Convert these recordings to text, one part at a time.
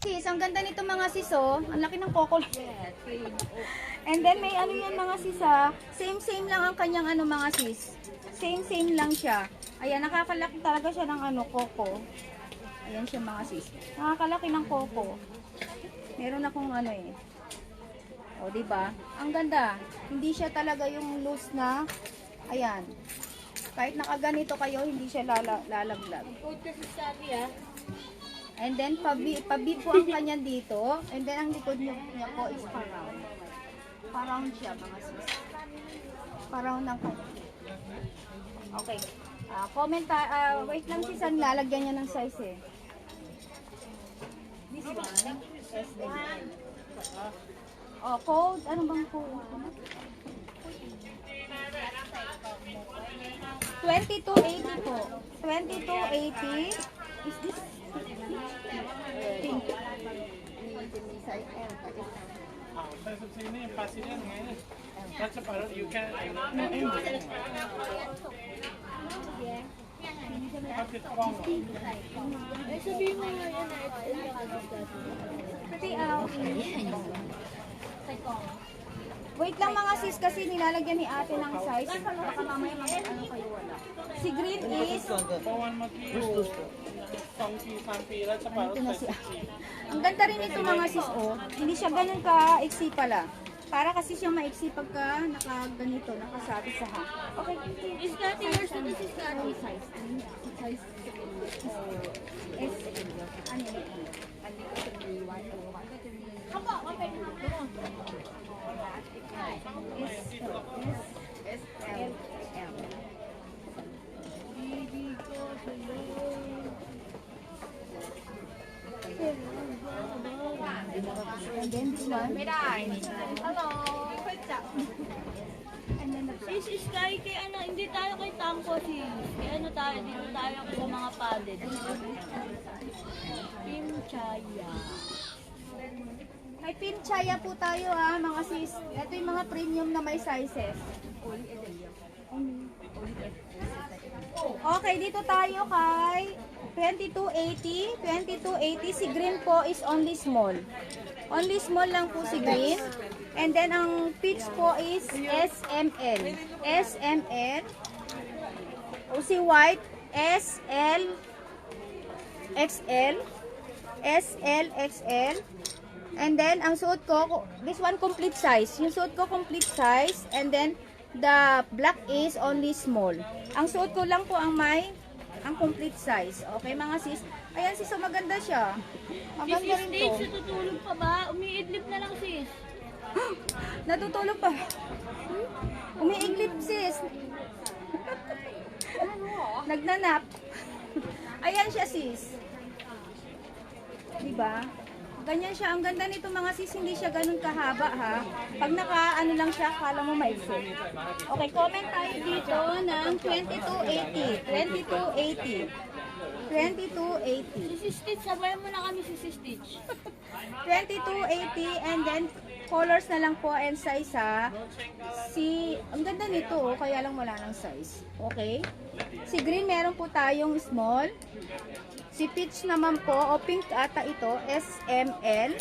sis, ang ganda nito mga sis, oh. Ang laki ng coco. And then may ano yan mga sis, ah. Same lang ang kanyang ano mga sis. Same lang siya. Ayan, nakakalaki talaga siya ng ano, coco. Ayan siya mga sis. Nakakalaki ng coco. Meron akong ano eh. O, diba? Ang ganda. Hindi siya talaga yung loose na. Ayan. Kahit nakaganito kayo, hindi siya lalaglag. And then, pabi po ang kanya dito. And then, ang likod niya po is pa-round. Pa-round siya, mga sis. Pa-round ng kanya. Okay. Wait lang sis, ang lalagyan niya ng size eh. This one. Oh, code. Ano bang code? 2280 po. 2280. Is this pink? Wait lang mga sis kasi nilalagyan ni ate ng size. Baka mamaya ano kayo wala. Si green is ito na si ang ganda rin ito mga sis, oh. Hindi siya ganun ka-iksi pala. Para kasi siyang maiksi pagka nakaganito, nakasabi sa ha. Okay. Is that yours to this is that Size. Size. S. Ano yun? Haba, okay. And then this one. Hello. Sis, Sky, kay ano, hindi tayo kay Tangko sis. Kaya ano tayo, dito tayo sa mga padded. Pimchaya. May pinchaya po tayo mga sis. Ito yung mga premium na may sizes. Okay, dito tayo kay 2280. 2280. Si green po is only small. Only small lang po si green. And then ang pitch po is SML. SML. O si white, SL, XL. SL, XL. And then, ang suot ko, this one complete size. Yung suot ko complete size. And then, the black is only small. Ang suot ko lang po ang complete size. Okay, mga sis. Ayan sis, so maganda siya. Maganda rin to. Sis, natutulog pa ba? Umiidlip na lang sis. Natutulog pa. Umiiglip sis. Nagnanap. Ayan siya sis. Diba? Ganyan siya. Ang ganda nito mga sis, hindi siya ganun kahaba ha. Pag ano lang siya, kala mo maiksi. Okay, comment tayo dito ng 2280. 2280. 2280. Sis Stitch, sabayan mo na kami si Stitch. 2280 and then colors na lang po and size ha. Ang ganda nito kaya lang wala ng size. Okay? Si green meron po tayong small. Si peach naman po, o pink ata ito, SML.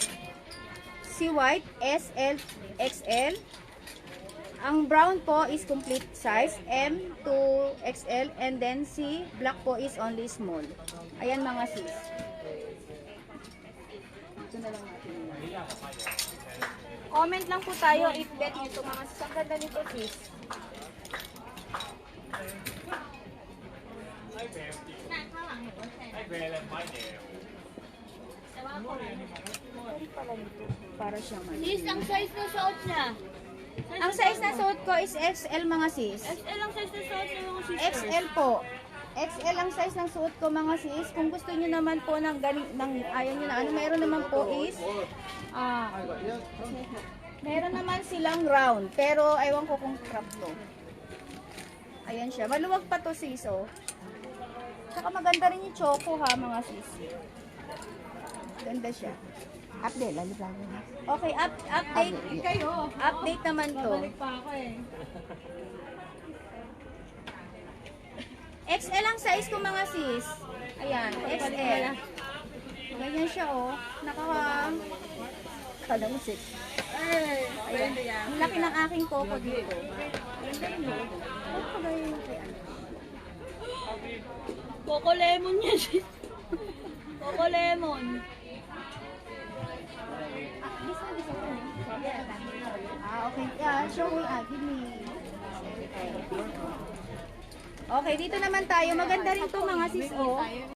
Si white, SL, XL. Ang brown po is complete size, M to XL. And then si black po is only small. Ayan mga sis. Ito na lang natin. Comment lang po tayo if bet nyo ito mga sis. Ang ganda nito sis. Para siyang Sis, ang size na suot niya. Ang size na suot ko is XL mga sis. XL ang size na suot niya mga sis. XL po. XL ang size ng suot ko mga sis. Kung gusto niyo naman po ng ayaw niyo na ano, meron naman po is meron naman silang round. Pero ewan ko kung crop to. Ayan siya. Maluwag pa to sis oh. Saka maganda rin yung choco ha mga sis. Ganda siya. Update, lalit lang. Okay, update. Update naman to. XL ang size ko mga sis. Ayan, XL. Ganyan siya, oh. Kala mo six. Ayan. Ang laki ng aking coco dito. Oh, kagaya yung kay ano. Coco lemon yan. Coco lemon. This one. Okay. Yeah, show me. Give me. Okay, dito naman tayo. Maganda rin to mga sis, oh.